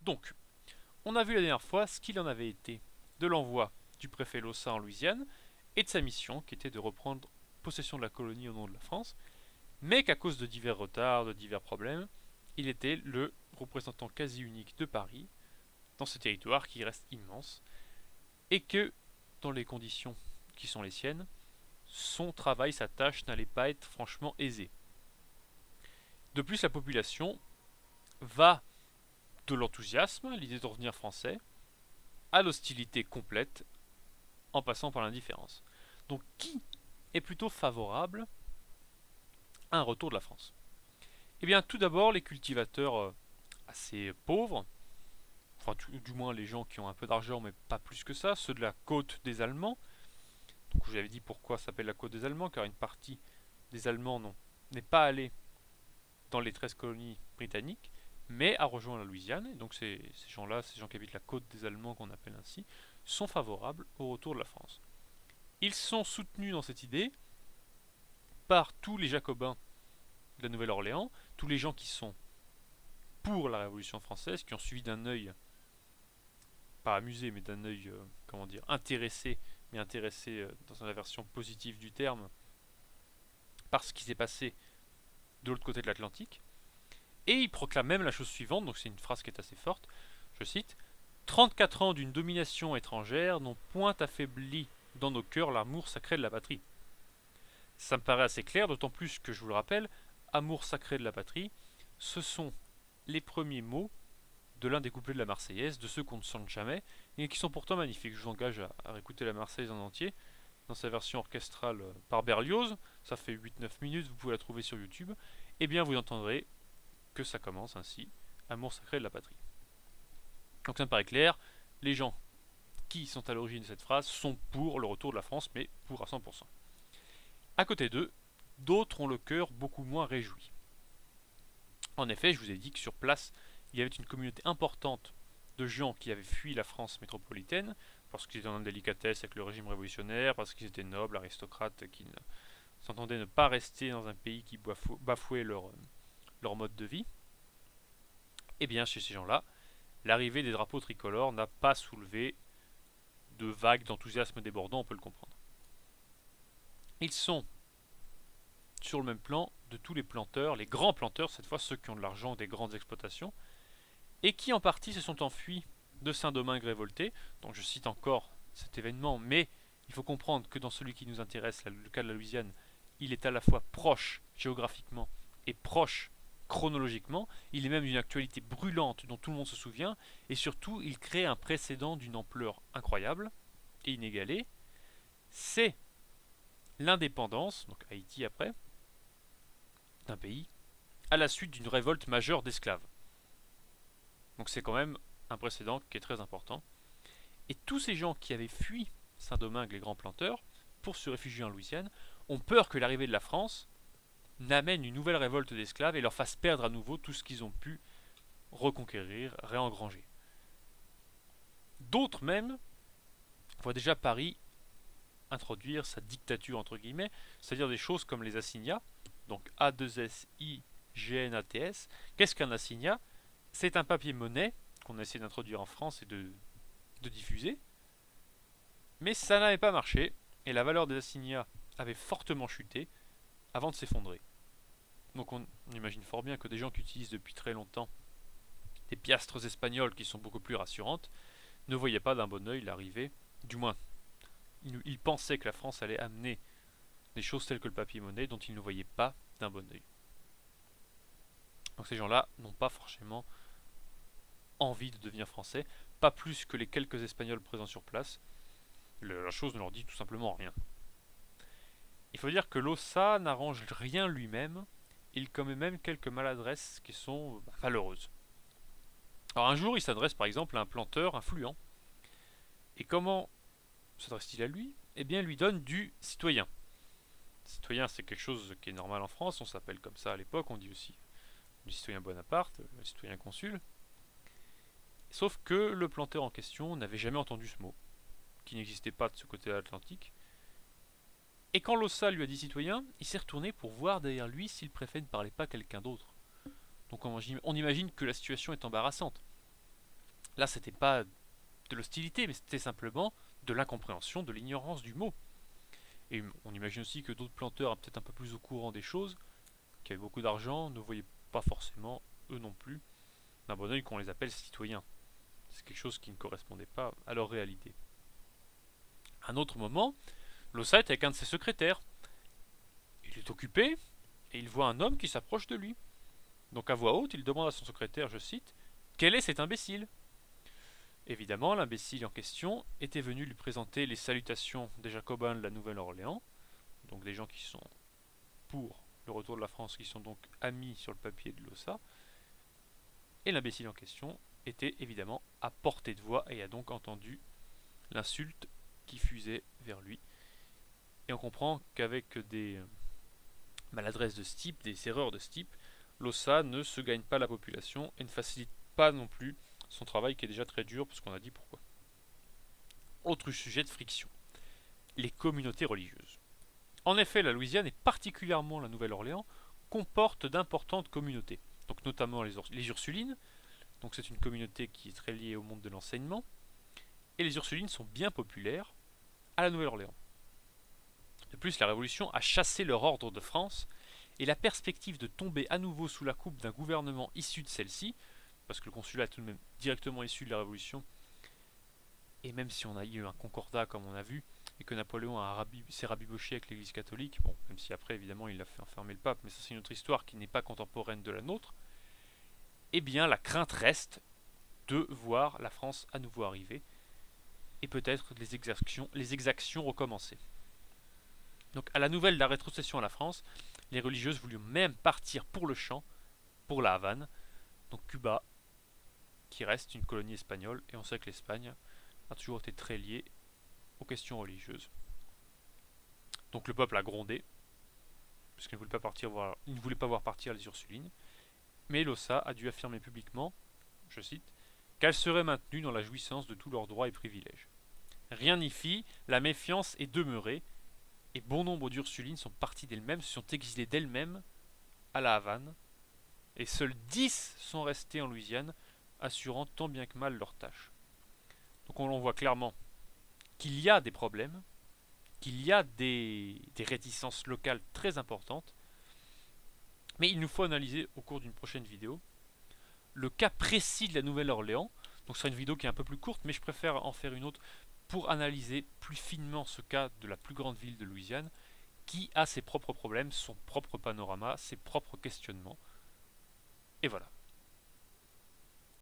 Donc, on a vu la dernière fois ce qu'il en avait été de l'envoi du préfet Lossa en Louisiane et de sa mission qui était de reprendre possession de la colonie au nom de la France, mais qu'à cause de divers retards, de divers problèmes, il était le représentant quasi unique de Paris dans ce territoire qui reste immense et que, dans les conditions qui sont les siennes, son travail, sa tâche n'allait pas être franchement aisée. De plus, la population va de l'enthousiasme, l'idée de revenir français, à l'hostilité complète, en passant par l'indifférence. Donc qui est plutôt favorable à un retour de la France? Eh bien, tout d'abord, les cultivateurs assez pauvres, enfin du moins les gens qui ont un peu d'argent, mais pas plus que ça, ceux de la côte des Allemands. Donc je vous avais dit pourquoi ça s'appelle la côte des Allemands, car une partie des Allemands n'est pas allée dans les 13 colonies britanniques, mais a rejoint la Louisiane. Et donc ces gens-là, ces gens qui habitent la côte des Allemands qu'on appelle ainsi, sont favorables au retour de la France. Ils sont soutenus dans cette idée par tous les jacobins de la Nouvelle-Orléans, tous les gens qui sont pour la Révolution française, qui ont suivi d'un œil, pas amusé, mais d'un œil, comment dire, intéressé, mais intéressé dans la version positive du terme, par ce qui s'est passé de l'autre côté de l'Atlantique. Et il proclame même la chose suivante, donc c'est une phrase qui est assez forte, je cite: 34 ans d'une domination étrangère n'ont point affaibli dans nos cœurs l'amour sacré de la patrie. Ça me paraît assez clair, d'autant plus que, je vous le rappelle, amour sacré de la patrie, ce sont les premiers mots de l'un des couplets de la Marseillaise, de ceux qu'on ne chante jamais, et qui sont pourtant magnifiques. Je vous engage à réécouter la Marseillaise en entier, dans sa version orchestrale par Berlioz, ça fait 8-9 minutes, vous pouvez la trouver sur YouTube, et bien vous entendrez que ça commence ainsi: amour sacré de la patrie. Donc ça me paraît clair, les gens qui sont à l'origine de cette phrase sont pour le retour de la France, mais pour à 100%. À côté d'eux, d'autres ont le cœur beaucoup moins réjoui. En effet, je vous ai dit que sur place, il y avait une communauté importante de gens qui avaient fui la France métropolitaine, parce qu'ils étaient en délicatesse avec le régime révolutionnaire, parce qu'ils étaient nobles, aristocrates, qui s'entendaient ne pas rester dans un pays qui bafouait leur mode de vie. Et bien, chez ces gens-là, l'arrivée des drapeaux tricolores n'a pas soulevé de vagues d'enthousiasme débordant, on peut le comprendre. Ils sont sur le même plan de tous les planteurs, les grands planteurs, cette fois ceux qui ont de l'argent, des grandes exploitations, et qui en partie se sont enfuis de Saint-Domingue révolté. Donc je cite encore cet événement, mais il faut comprendre que dans celui qui nous intéresse, le cas de la Louisiane, il est à la fois proche géographiquement et proche chronologiquement. Il est même d'une actualité brûlante dont tout le monde se souvient, et surtout il crée un précédent d'une ampleur incroyable et inégalée. C'est l'indépendance, donc Haïti après, d'un pays, à la suite d'une révolte majeure d'esclaves. Donc c'est quand même un précédent qui est très important. Et tous ces gens qui avaient fui Saint-Domingue, les grands planteurs, pour se réfugier en Louisiane, ont peur que l'arrivée de la France n'amène une nouvelle révolte d'esclaves et leur fasse perdre à nouveau tout ce qu'ils ont pu reconquérir, réengranger. D'autres même voient déjà Paris introduire sa dictature entre guillemets, c'est-à-dire des choses comme les assignats, donc A2SIGNATS. Qu'est-ce qu'un assignat? C'est un papier-monnaie qu'on a essayé d'introduire en France et de diffuser, mais ça n'avait pas marché, et la valeur des assignats avait fortement chuté avant de s'effondrer. Donc on imagine fort bien que des gens qui utilisent depuis très longtemps des piastres espagnoles qui sont beaucoup plus rassurantes ne voyaient pas d'un bon oeil l'arrivée, du moins ils pensaient que la France allait amener des choses telles que le papier-monnaie dont ils ne voyaient pas d'un bon oeil. Donc ces gens-là n'ont pas forcément envie de devenir français, pas plus que les quelques Espagnols présents sur place. La chose ne leur dit tout simplement rien. Il faut dire que Lossa n'arrange rien lui-même, il commet même quelques maladresses qui sont malheureuses. Alors un jour, il s'adresse par exemple à un planteur influent. Et comment s'adresse-t-il à lui? Eh bien, il lui donne du citoyen. Citoyen, c'est quelque chose qui est normal en France, on s'appelle comme ça à l'époque, on dit aussi du citoyen Bonaparte, le citoyen consul. Sauf que le planteur en question n'avait jamais entendu ce mot, qui n'existait pas de ce côté de l'Atlantique. Et quand Lossa lui a dit citoyen, il s'est retourné pour voir derrière lui s'il préfet ne parlait pas quelqu'un d'autre. Donc on imagine que la situation est embarrassante. Là, c'était pas de l'hostilité, mais c'était simplement de l'incompréhension, de l'ignorance du mot. Et on imagine aussi que d'autres planteurs, peut-être un peu plus au courant des choses, qui avaient beaucoup d'argent, ne voyaient pas forcément, eux non plus, d'un bon oeil qu'on les appelle citoyens. C'est quelque chose qui ne correspondait pas à leur réalité. À un autre moment, Lossa est avec un de ses secrétaires. Il est occupé et il voit un homme qui s'approche de lui. Donc à voix haute, il demande à son secrétaire, je cite, quel est cet imbécile? Évidemment, l'imbécile en question était venu lui présenter les salutations des Jacobins de la Nouvelle-Orléans, donc des gens qui sont pour le retour de la France, qui sont donc amis sur le papier de Lossa, et l'imbécile en question était évidemment à portée de voix et a donc entendu l'insulte qui fusait vers lui. Et on comprend qu'avec des maladresses de ce type, des erreurs de ce type, Lossa ne se gagne pas la population et ne facilite pas non plus son travail qui est déjà très dur, parce qu'on a dit pourquoi. Autre sujet de friction, les communautés religieuses. En effet, la Louisiane, et particulièrement la Nouvelle-Orléans, comporte d'importantes communautés, donc notamment les Ursulines, donc c'est une communauté qui est très liée au monde de l'enseignement, et les Ursulines sont bien populaires à la Nouvelle-Orléans. De plus, la Révolution a chassé leur ordre de France, et la perspective de tomber à nouveau sous la coupe d'un gouvernement issu de celle-ci, parce que le consulat est tout de même directement issu de la Révolution, et même si on a eu un concordat comme on a vu, et que Napoléon s'est rabiboché avec l'Église catholique, bon, même si après évidemment il a fait enfermer le pape, mais ça c'est une autre histoire qui n'est pas contemporaine de la nôtre, eh bien la crainte reste de voir la France à nouveau arriver, et peut-être les exactions recommencer. Donc à la nouvelle de la rétrocession à la France, les religieuses voulurent même partir pour le champ, pour la Havane, donc Cuba, qui reste une colonie espagnole, et on sait que l'Espagne a toujours été très liée aux questions religieuses. Donc le peuple a grondé, puisqu'il ne voulait pas partir il ne voulait pas voir partir les Ursulines, mais Lossa a dû affirmer publiquement, je cite, qu'elles seraient maintenues dans la jouissance de tous leurs droits et privilèges. Rien n'y fit, la méfiance est demeurée, et bon nombre d'Ursulines sont parties d'elles-mêmes, se sont exilées d'elles-mêmes à la Havane, et seuls 10 sont restés en Louisiane, assurant tant bien que mal leurs tâches. Donc on voit clairement qu'il y a des problèmes, qu'il y a des réticences locales très importantes, mais il nous faut analyser au cours d'une prochaine vidéo le cas précis de la Nouvelle-Orléans. Donc ce sera une vidéo qui est un peu plus courte, mais je préfère en faire une autre pour analyser plus finement ce cas de la plus grande ville de Louisiane, qui a ses propres problèmes, son propre panorama, ses propres questionnements. Et voilà.